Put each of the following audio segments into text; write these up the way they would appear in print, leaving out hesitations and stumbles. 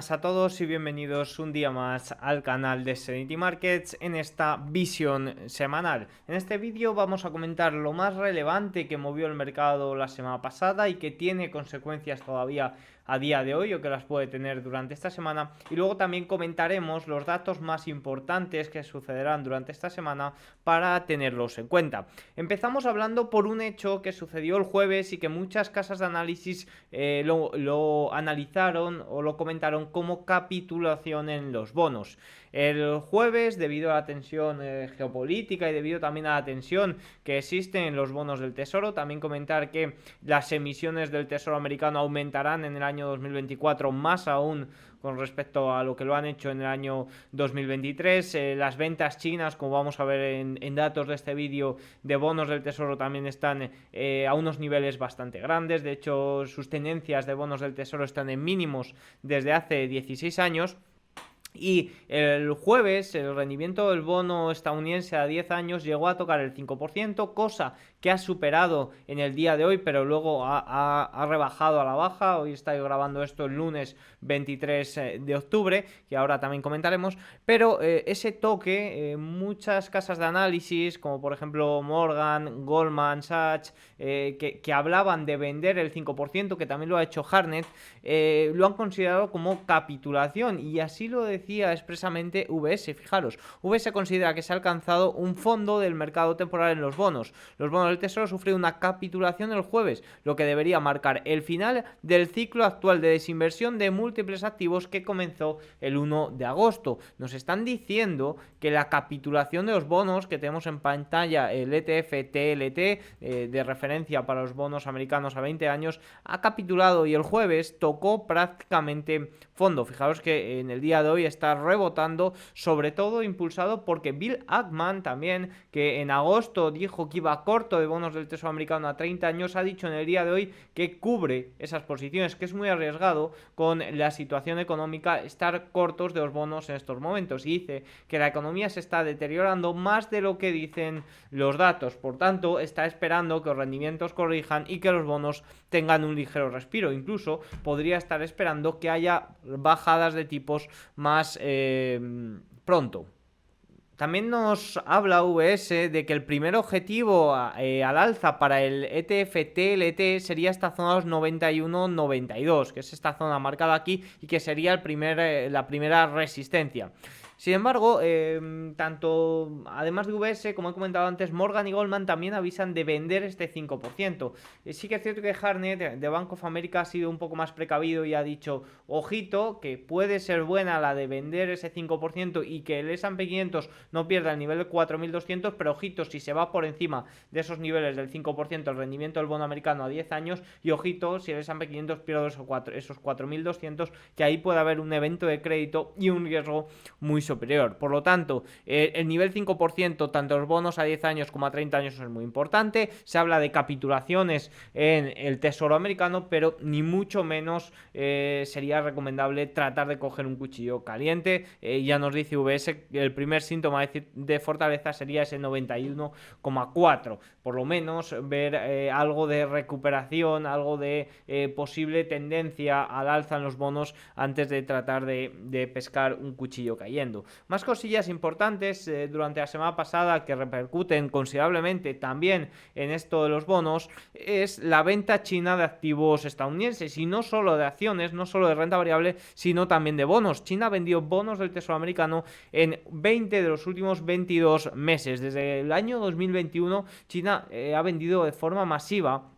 buenas a todos y bienvenidos un día más al canal de Serenity Markets en esta visión semanal. En este vídeo vamos a comentar lo más relevante que movió el mercado la semana pasada y que tiene consecuencias todavía a día de hoy o que las puede tener durante esta semana, y luego también comentaremos los datos más importantes que sucederán durante esta semana para tenerlos en cuenta. Empezamos hablando por un hecho que sucedió el jueves y que muchas casas de análisis lo analizaron o lo comentaron como capitulación en los bonos. El jueves, debido a la tensión geopolítica y debido también a la tensión que existe en los bonos del Tesoro, también comentar que las emisiones del Tesoro americano aumentarán en el año 2024, más aún con respecto a lo que lo han hecho en el año 2023. Las ventas chinas, como vamos a ver en datos de este vídeo, de bonos del Tesoro también están a unos niveles bastante grandes. De hecho, sus tenencias de bonos del Tesoro están en mínimos desde hace 16 años. Y el jueves el rendimiento del bono estadounidense a 10 años llegó a tocar el 5%, cosa que ha superado en el día de hoy, pero luego ha rebajado a la baja. Hoy estoy grabando esto el lunes 23 de octubre, que ahora también comentaremos. Pero ese toque, muchas casas de análisis, como por ejemplo Morgan, Goldman Sachs, que hablaban de vender el 5%, que también lo ha hecho Harnett, lo han considerado como capitulación, y así lo decía expresamente VS. Fijaros, VS considera que se ha alcanzado un fondo del mercado temporal en los bonos. Los bonos del Tesoro sufrieron una capitulación el jueves, lo que debería marcar el final del ciclo actual de desinversión de múltiples activos que comenzó el 1 de agosto. Nos están diciendo que la capitulación de los bonos que tenemos en pantalla, el ETF TLT, de referencia para los bonos americanos a 20 años, ha capitulado y el jueves tocó prácticamente fondo. Fijaros que en el día de hoy está rebotando, sobre todo impulsado porque Bill Ackman también, que en agosto dijo que iba corto de bonos del Tesoro americano a 30 años, ha dicho en el día de hoy que cubre esas posiciones, que es muy arriesgado con la situación económica estar cortos de los bonos en estos momentos, y dice que la economía se está deteriorando más de lo que dicen los datos. Por tanto, está esperando que los rendimientos corrijan y que los bonos tengan un ligero respiro. Incluso podría estar esperando que haya bajadas de tipos más pronto. También nos habla VS de que el primer objetivo al alza para el ETF TLT sería esta zona de los 91-92, que es esta zona marcada aquí y que sería la primera resistencia. Sin embargo, tanto además de VS, como he comentado antes, Morgan y Goldman también avisan de vender este 5%. Sí que es cierto que Harnett de Bank of America ha sido un poco más precavido y ha dicho, ojito, que puede ser buena la de vender ese 5% y que el S&P 500 no pierda el nivel de 4.200, pero ojito si se va por encima de esos niveles del 5% el rendimiento del bono americano a 10 años, y ojito si el S&P 500 pierde esos 4.200, que ahí puede haber un evento de crédito y un riesgo muy superior. Por lo tanto, el nivel 5%, tanto los bonos a 10 años como a 30 años, es muy importante. Se habla de capitulaciones en el Tesoro americano, pero ni mucho menos sería recomendable tratar de coger un cuchillo caliente. Ya nos dice VS que el primer síntoma de fortaleza sería ese 91,4. Por lo menos ver algo de recuperación, algo de posible tendencia al alza en los bonos antes de tratar de pescar un cuchillo cayendo. Más cosillas importantes durante la semana pasada que repercuten considerablemente también en esto de los bonos es la venta china de activos estadounidenses, y no solo de acciones, no solo de renta variable, sino también de bonos. China vendió bonos del Tesoro americano en 20 de los últimos 22 meses. Desde el año 2021 China ha vendido de forma masiva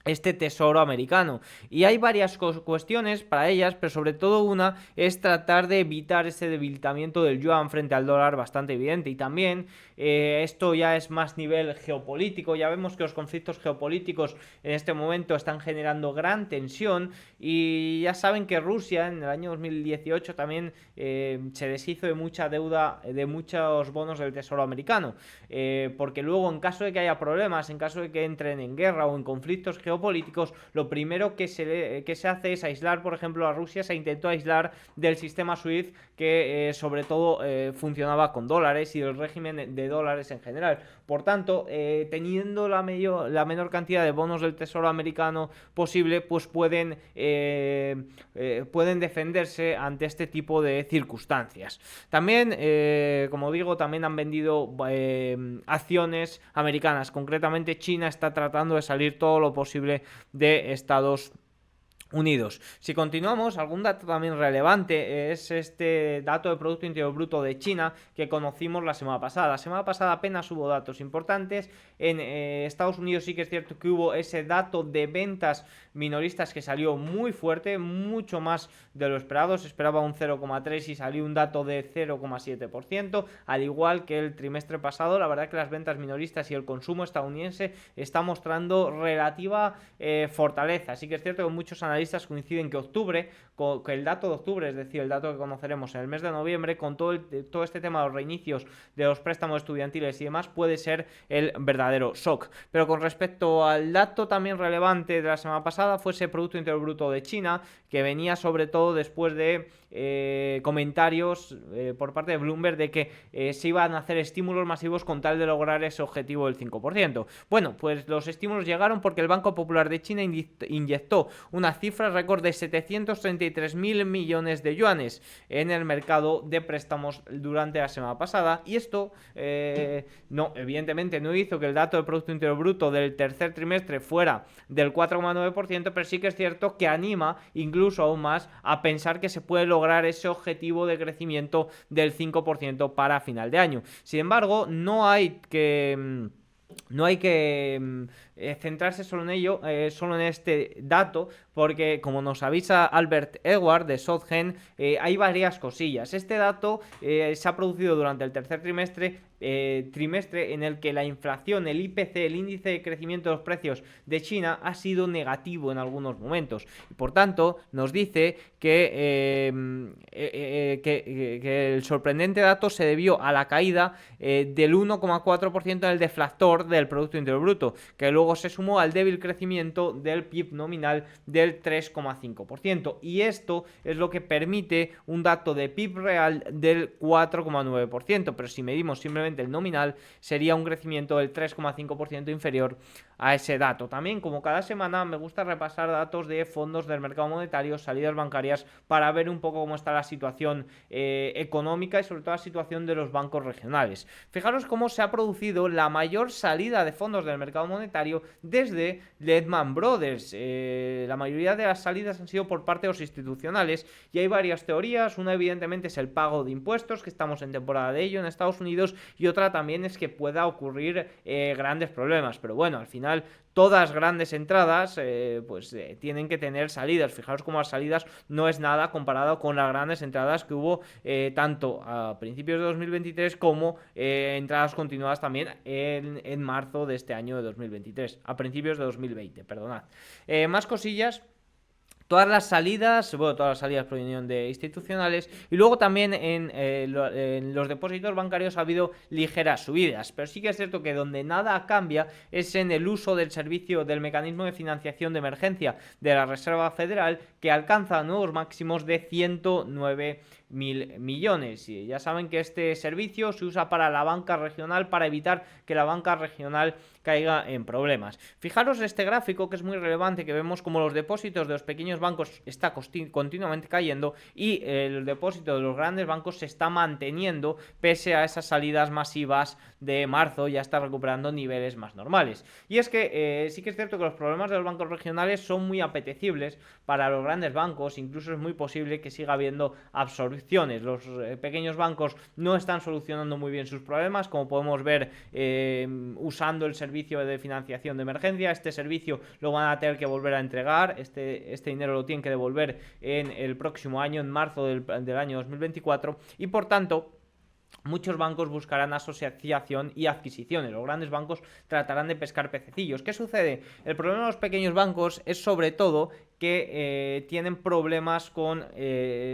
este tesoro americano, y hay varias cuestiones para ellas, pero sobre todo una es tratar de evitar ese debilitamiento del yuan frente al dólar bastante evidente. Y también esto ya es más nivel geopolítico. Ya vemos que los conflictos geopolíticos en este momento están generando gran tensión, y ya saben que Rusia en el año 2018 también se deshizo de mucha deuda, de muchos bonos del tesoro americano, porque luego, en caso de que haya problemas, en caso de que entren en guerra o en conflictos geopolíticos, lo primero que se hace es aislar. Por ejemplo, a Rusia se intentó aislar del sistema SWIFT, que sobre todo funcionaba con dólares y del régimen de dólares en general. Por tanto, teniendo la menor cantidad de bonos del Tesoro americano posible, pues pueden defenderse ante este tipo de circunstancias. También, como digo, también han vendido acciones americanas. Concretamente, China está tratando de salir todo lo posible de Estados Unidos. Si continuamos, algún dato también relevante es este dato de Producto Interior Bruto de China que conocimos la semana pasada. La semana pasada apenas hubo datos importantes. En Estados Unidos sí que es cierto que hubo ese dato de ventas minoristas que salió muy fuerte, mucho más de lo esperado. Se esperaba un 0,3 y salió un dato de 0,7%, al igual que el trimestre pasado. La verdad que las ventas minoristas y el consumo estadounidense está mostrando relativa fortaleza. Sí que es cierto que muchos analistas coinciden que octubre, que el dato de octubre, es decir, el dato que conoceremos en el mes de noviembre, con todo este tema de los reinicios de los préstamos estudiantiles y demás, puede ser el verdadero shock. Pero con respecto al dato también relevante de la semana pasada, fue ese Producto Interior Bruto de China, que venía sobre todo después de comentarios por parte de Bloomberg de que se iban a hacer estímulos masivos con tal de lograr ese objetivo del 5%. Bueno, pues los estímulos llegaron porque el Banco Popular de China inyectó una cifra récord de 733.000 millones de yuanes en el mercado de préstamos durante la semana pasada, y esto evidentemente no hizo que el dato del Producto Interior Bruto del tercer trimestre fuera del 4,9%, pero sí que es cierto que anima incluso aún más a pensar que se puede lograr ese objetivo de crecimiento del 5% para final de año. Sin embargo, no hay que centrarse solo en ello, solo en este dato, porque como nos avisa Albert Edward de SocGen, hay varias cosillas. Este dato se ha producido durante el tercer trimestre en el que la inflación, el IPC, el índice de crecimiento de los precios de China, ha sido negativo en algunos momentos. Y por tanto, nos dice que el sorprendente dato se debió a la caída del 1,4% en el deflactor del Producto Interior Bruto, que luego se sumó al débil crecimiento del PIB nominal del 3,5%. Y esto es lo que permite un dato de PIB real del 4,9%. Pero si medimos simplemente el nominal, sería un crecimiento del 3,5% inferior a ese dato. También, como cada semana, me gusta repasar datos de fondos del mercado monetario, salidas bancarias, para ver un poco cómo está la situación económica y sobre todo la situación de los bancos regionales. Fijaros cómo se ha producido la mayor salida de fondos del mercado monetario desde Lehman Brothers. La mayoría de las salidas han sido por parte de los institucionales y hay varias teorías. Una evidentemente es el pago de impuestos, que estamos en temporada de ello en Estados Unidos, y otra también es que pueda ocurrir grandes problemas. Pero bueno, al final todas grandes entradas tienen que tener salidas. Fijaros cómo las salidas no es nada comparado con las grandes entradas que hubo tanto a principios de 2023 como entradas continuadas también en marzo de este año de 2023, a principios de 2020, perdonad. Más cosillas. Todas las salidas provinieron de institucionales, y luego también en los depósitos bancarios ha habido ligeras subidas, pero sí que es cierto que donde nada cambia es en el uso del servicio del mecanismo de financiación de emergencia de la Reserva Federal, que alcanza nuevos máximos de 109.000 millones. Y ya saben que este servicio se usa para la banca regional, para evitar que la banca regional caiga en problemas. Fijaros este gráfico, que es muy relevante, que vemos como los depósitos de los pequeños bancos está continuamente cayendo y el depósito de los grandes bancos se está manteniendo pese a esas salidas masivas de marzo. Ya está recuperando niveles más normales. Y es que sí que es cierto que los problemas de los bancos regionales son muy apetecibles para los grandes bancos. Incluso es muy posible que siga habiendo absorciones. Los pequeños bancos no están solucionando muy bien sus problemas, como podemos ver usando el servicio de financiación de emergencia. Este servicio lo van a tener que volver a entregar. Este dinero lo tienen que devolver en el próximo año, en marzo del año 2024, y por tanto muchos bancos buscarán asociación y adquisiciones. Los grandes bancos tratarán de pescar pececillos. ¿Qué sucede? El problema de los pequeños bancos es sobre todo que tienen problemas con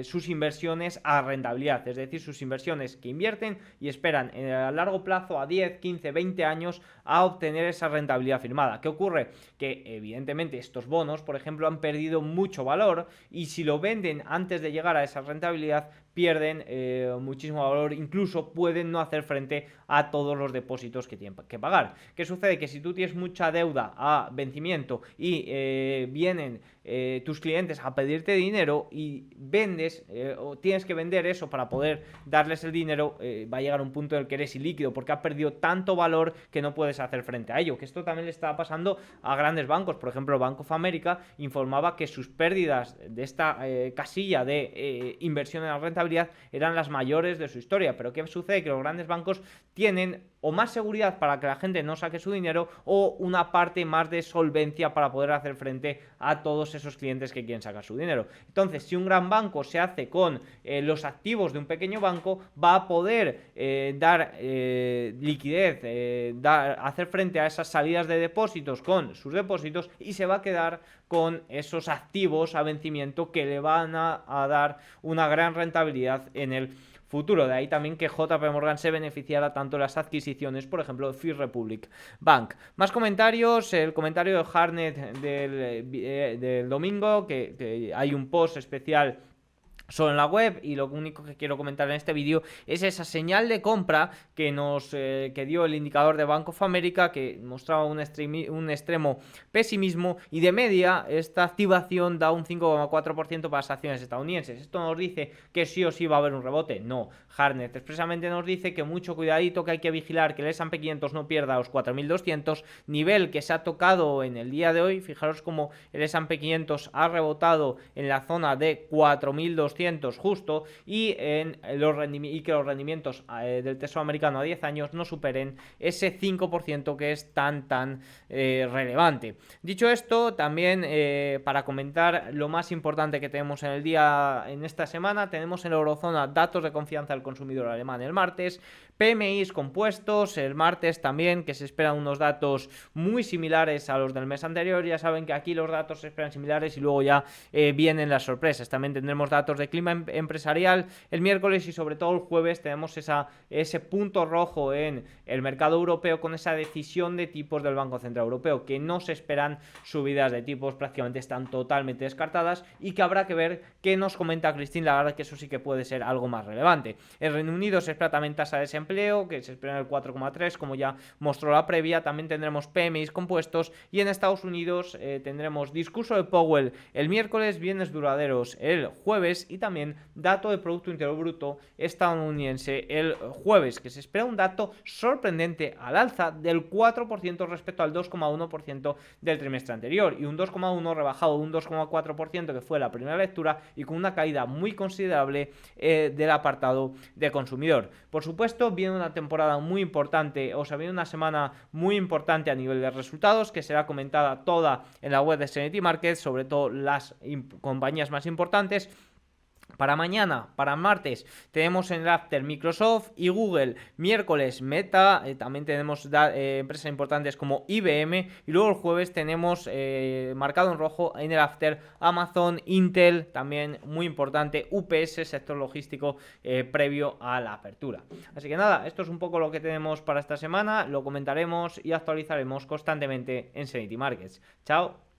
sus inversiones a rentabilidad, es decir, sus inversiones que invierten y esperan a largo plazo, a 10, 15, 20 años, a obtener esa rentabilidad firmada. ¿Qué ocurre? Que evidentemente estos bonos, por ejemplo, han perdido mucho valor, y si lo venden antes de llegar a esa rentabilidad, pierden muchísimo valor, incluso pueden no hacer frente a todos los depósitos que tienen que pagar. ¿Qué sucede? Que si tú tienes mucha deuda a vencimiento y vienen tus clientes a pedirte dinero y vendes o tienes que vender eso para poder darles el dinero, va a llegar un punto en el que eres ilíquido porque has perdido tanto valor que no puedes hacer frente a ello. Que esto también le está pasando a grandes bancos. Por ejemplo, Bank of America informaba que sus pérdidas de esta casilla de inversión en la rentabilidad eran las mayores de su historia. Pero ¿qué sucede? Que los grandes bancos tienen o más seguridad para que la gente no saque su dinero o una parte más de solvencia para poder hacer frente a todos esos clientes que quieren sacar su dinero. Entonces, si un gran banco se hace con los activos de un pequeño banco, va a poder dar liquidez, hacer frente a esas salidas de depósitos con sus depósitos y se va a quedar con esos activos a vencimiento que le van a dar una gran rentabilidad en el futuro. De ahí también que JP Morgan se beneficiara tanto de las adquisiciones, por ejemplo, de First Republic Bank. Más comentarios, el comentario de Harnett del domingo, que hay un post especial solo en la web, y lo único que quiero comentar en este vídeo es esa señal de compra que dio el indicador de Bank of America, que mostraba un extremo pesimismo, y de media esta activación da un 5,4% para las acciones estadounidenses. Esto nos dice que sí o sí va a haber un rebote. No, Harnett expresamente nos dice que mucho cuidadito, que hay que vigilar que el S&P 500 no pierda los 4.200, nivel que se ha tocado en el día de hoy. Fijaros como el S&P 500 ha rebotado en la zona de 4.200 justo, y que los rendimientos del Tesoro americano a 10 años no superen ese 5% que es tan relevante. Dicho esto, también para comentar lo más importante que tenemos en esta semana, tenemos en la eurozona datos de confianza del consumidor alemán el martes, PMIs compuestos el martes también, que se esperan unos datos muy similares a los del mes anterior. Ya saben que aquí los datos se esperan similares y luego ya vienen las sorpresas. También tendremos datos de clima empresarial el miércoles, y sobre todo el jueves tenemos ese punto rojo en el mercado europeo con esa decisión de tipos del Banco Central Europeo, que no se esperan subidas de tipos, prácticamente están totalmente descartadas, y que habrá que ver qué nos comenta Christine Lagarde, que eso sí que puede ser algo más relevante. En Reino Unido se espera también tasa de desempleo, que se espera en el 4,3, como ya mostró la previa. También tendremos PMIs compuestos, y en Estados Unidos tendremos discurso de Powell el miércoles, bienes duraderos el jueves, y también dato de Producto Interior Bruto estadounidense el jueves, que se espera un dato sorprendente al alza del 4% respecto al 2,1% del trimestre anterior, y un 2,1 rebajado de un 2,4% que fue la primera lectura, y con una caída muy considerable del apartado de consumidor. Por supuesto, viene una temporada muy importante, o sea, viene una semana muy importante a nivel de resultados, que será comentada toda en la web de Serenity Markets, sobre todo las compañías más importantes. Para mañana, para martes, tenemos en el after Microsoft y Google. Miércoles Meta, también tenemos empresas importantes como IBM, y luego el jueves tenemos marcado en rojo en el after Amazon, Intel, también muy importante, UPS, sector logístico, previo a la apertura. Así que nada, esto es un poco lo que tenemos para esta semana, lo comentaremos y actualizaremos constantemente en Serenity Markets. Chao.